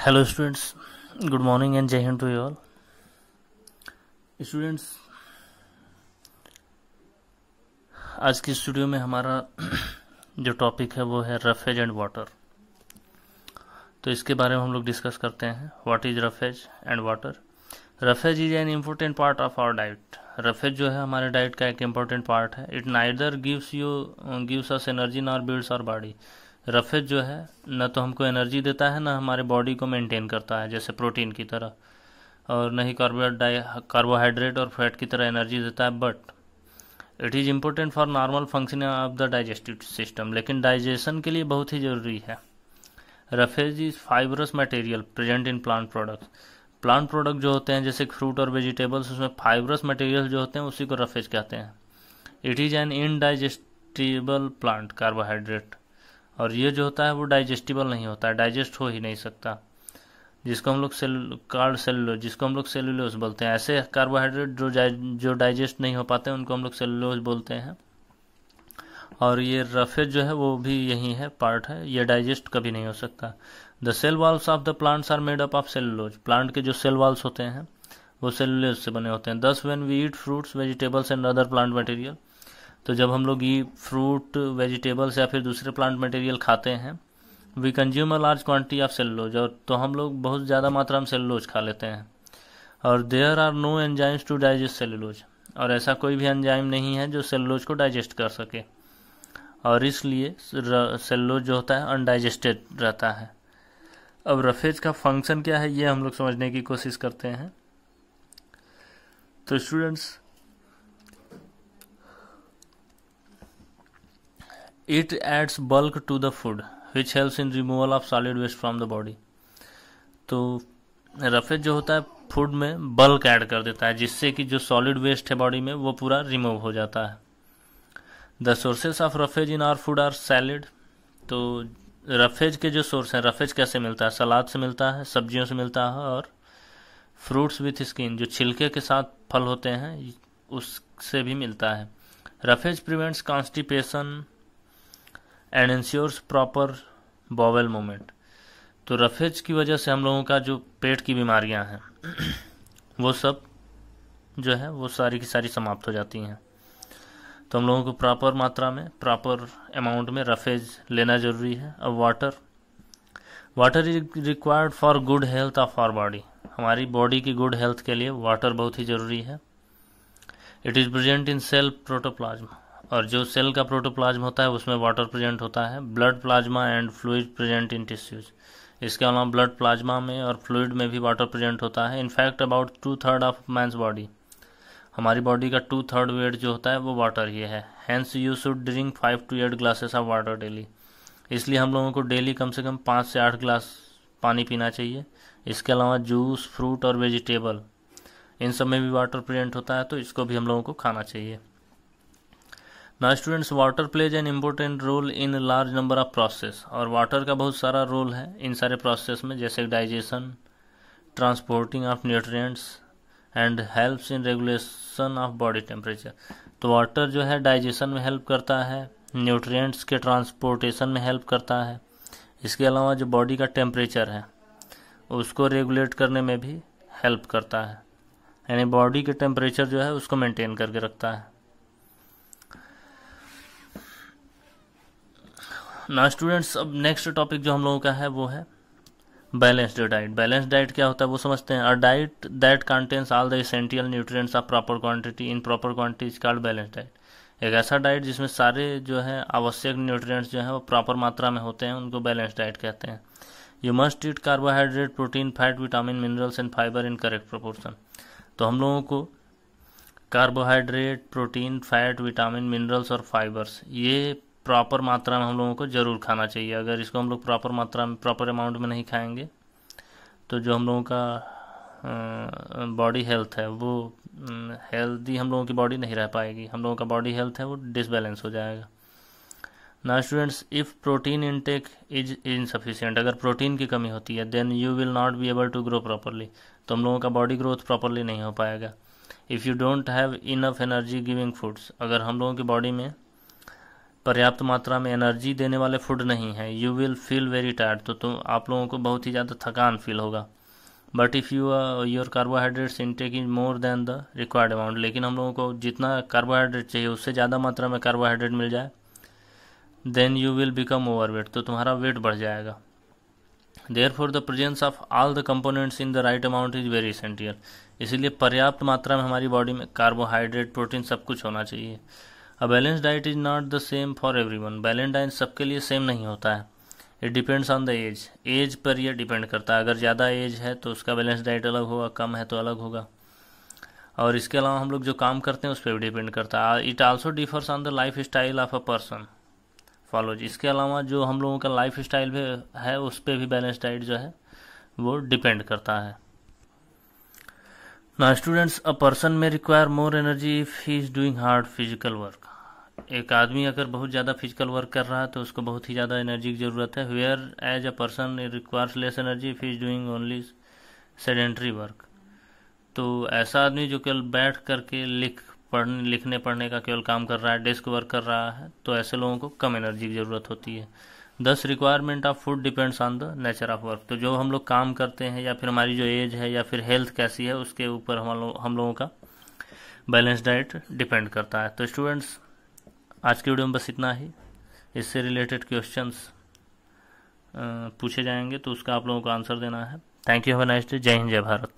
Hello students, good morning and Jai Hind to you all. Students, आज की studio में हमारा जो टॉपिक है वो है रफेज एंड वाटर। तो इसके बारे में हम लोग डिस्कस करते हैं। What is roughage and water. Roughage is an important part of our diet. Roughage जो है हमारे डाइट का एक इम्पोर्टेंट पार्ट है। It neither gives us energy nor builds our body. Roughage जो है न तो हमको एनर्जी देता है, न हमारे बॉडी को मेंटेन करता है जैसे प्रोटीन की तरह, और न ही कार्बोहाइड्रेट और फैट की तरह एनर्जी देता है। But it is important for normal functioning of the digestive system. लेकिन डाइजेशन के लिए बहुत ही ज़रूरी है। Roughage is fibrous material present in plant products. Plant product जो होते हैं जैसे फ्रूट और वेजिटेबल्स, उसमें फाइबरस मटेरियल जो होते हैं उसी को रफेज कहते हैं। It is an indigestible plant carbohydrate, और ये जो होता है वो डाइजेस्टिबल नहीं होता है, डाइजेस्ट हो ही नहीं सकता, जिसको हम लोग सेलुलोज बोलते हैं। ऐसे कार्बोहाइड्रेट जो डाइजेस्ट नहीं हो पाते हैं उनको हम लोग सेलुलोज बोलते हैं। और ये रफेज जो है वो भी यही है, पार्ट है, ये डाइजेस्ट कभी नहीं हो सकता। The cell walls of the plants are made up of cellulose. Plant के जो सेल वॉल्स होते हैं वो सेलुलोज से बने होते हैं। Thus when we eat fruits, vegetables and other plant material, तो जब हम लोग ये फ्रूट, वेजिटेबल्स या फिर दूसरे प्लांट मटेरियल खाते हैं, we consume a large quantity of cellulose, और तो हम लोग बहुत ज़्यादा मात्रा में सेलुलोज खा लेते हैं। और there are no enzymes to digest cellulose, और ऐसा कोई भी एंजाइम नहीं है जो सेलुलोज को डाइजेस्ट कर सके, और इसलिए सेलुलोज जो होता है अनडाइजेस्टेड रहता है। अब रफेज का फंक्शन क्या है ये हम लोग समझने की कोशिश करते हैं। तो students, it adds bulk to the food which helps in removal of solid waste from the body। तो रफेज जो होता है फूड में बल्क ऐड कर देता है, जिससे कि जो सॉलिड वेस्ट है बॉडी में वो पूरा रिमूव हो जाता है। The sources of roughage in our food are salad. तो रफेज के जो सोर्स हैं, रफेज कैसे मिलता है? सलाद से मिलता है, सब्जियों से मिलता है, और फ्रूट्स विथ स्किन, जो छिलके के साथ फल होते हैं उससे भी मिलता है। Roughage prevents constipation and ensures proper bowel movement. तो रफेज की वजह से हम लोगों का जो पेट की बीमारियां हैं वो सब जो है वो सारी की सारी समाप्त हो जाती हैं। तो हम लोगों को प्रॉपर मात्रा में, प्रॉपर अमाउंट में रफेज लेना जरूरी है। अब water is required for good health of our body. हमारी बॉडी की गुड हेल्थ के लिए वाटर बहुत ही ज़रूरी है। It is present in cell protoplasm, और जो सेल का प्रोटोप्लाज्म होता है उसमें वाटर प्रेजेंट होता है। Blood plasma and fluid present in tissues. इसके अलावा ब्लड प्लाज्मा में और फ्लूइड में भी वाटर प्रेजेंट होता है। In fact about 2/3 of man's body, हमारी बॉडी का 2/3 वेट जो होता है वो वाटर ही है। Hence you should drink 5 to 8 glasses of water daily. इसलिए हम लोगों को डेली कम से कम 5 से 8 ग्लास पानी पीना चाहिए। इसके अलावा जूस, फ्रूट और वेजिटेबल, इन सब में भी वाटर प्रेजेंट होता है, तो इसको भी हम लोगों को खाना चाहिए। Now students, water plays an important role in large number of process. और वाटर का बहुत सारा रोल है इन सारे प्रोसेस में, जैसे digestion, transporting of nutrients and helps in regulation of body temperature. तो वाटर जो है डाइजेशन में हेल्प करता है, न्यूट्रिएंट्स के ट्रांसपोर्टेशन में हेल्प करता है। इसके अलावा जो बॉडी का टेम्परेचर है उसको रेगुलेट करने में भी हेल्प करता है, यानी बॉडी के टेम्परेचर जो है उसको मेंटेन करके रखता है। ना स्टूडेंट्स, अब नेक्स्ट टॉपिक जो हम लोगों का है वो है बैलेंस्ड डाइट। बैलेंस्ड डाइट क्या होता है वो समझते हैं। A diet that contains all the essential nutrients of proper quantity in proper quantity is called balanced diet. एक ऐसा डाइट जिसमें सारे जो है आवश्यक न्यूट्रिएंट्स जो है वो प्रॉपर मात्रा में होते हैं, उनको बैलेंस्ड डाइट कहते हैं। You must eat carbohydrate, protein, fat, vitamin, minerals and fibre in correct proportion. तो हम लोगों को carbohydrate, protein, fat, vitamin, minerals और फाइबर्स ये प्रॉपर मात्रा में हम लोगों को ज़रूर खाना चाहिए। अगर इसको हम लोग प्रॉपर मात्रा में, प्रॉपर अमाउंट में नहीं खाएंगे तो जो हम लोगों का बॉडी हेल्थ है वो हेल्दी हम लोगों की बॉडी नहीं रह पाएगी। हम लोगों का बॉडी हेल्थ है वो डिसबैलेंस हो जाएगा। ना students, if protein intake is insufficient, अगर प्रोटीन की कमी होती है, then you will not be able to grow properly, तो हम लोगों का बॉडी ग्रोथ प्रॉपरली नहीं हो पाएगा। If you don't have enough energy giving foods, अगर हम लोगों की बॉडी में पर्याप्त मात्रा में एनर्जी देने वाले फूड नहीं है, you will feel very tired, तो आप लोगों को बहुत ही ज़्यादा थकान फील होगा। But if you your carbohydrates intake is more than the required amount, लेकिन हम लोगों को जितना कार्बोहाइड्रेट चाहिए उससे ज़्यादा मात्रा में कार्बोहाइड्रेट मिल जाए, then you will become overweight, तो तुम्हारा वेट बढ़ जाएगा। Therefore the presence of all the components in the right amount is very essential, इसीलिए पर्याप्त मात्रा में हमारी बॉडी में कार्बोहाइड्रेट, प्रोटीन सब कुछ होना चाहिए। A balance diet is not the same for everyone, balance diet सबके लिए सेम नहीं होता है। It depends on the age पर यह डिपेंड करता है। अगर ज़्यादा एज है तो उसका बैलेंस डाइट अलग होगा, कम है तो अलग होगा। और इसके अलावा हम लोग जो काम करते हैं उस पर भी डिपेंड करता है। It also differs on the life style of a person follows, इसके अलावा जो हम लोगों का लाइफ स्टाइल है उस पर भी बैलेंस डाइट जो है वो डिपेंड करता है। नाउ स्टूडेंट्स, अ पर्सन में require more energy if he is doing hard physical work, एक आदमी अगर बहुत ज़्यादा फिजिकल वर्क कर रहा है तो उसको बहुत ही ज़्यादा एनर्जी की ज़रूरत है। Whereas a person requires less energy if he is doing only sedentary work, तो ऐसा आदमी जो केवल बैठ करके लिखने पढ़ने का केवल काम कर रहा है, डेस्क वर्क कर रहा है, तो ऐसे लोगों को कम एनर्जी की ज़रूरत होती है। दस requirement of food depends on the nature of work, तो जो हम लोग काम करते हैं या फिर हमारी जो एज है या फिर हेल्थ कैसी है उसके ऊपर हम लोगों का बैलेंस डाइट डिपेंड करता है। तो स्टूडेंट्स, आज की वीडियो में बस इतना ही। इससे रिलेटेड क्वेश्चंस पूछे जाएंगे तो उसका आप लोगों को आंसर देना है। Thank you, have a nice day. जय हिंद, जय भारत।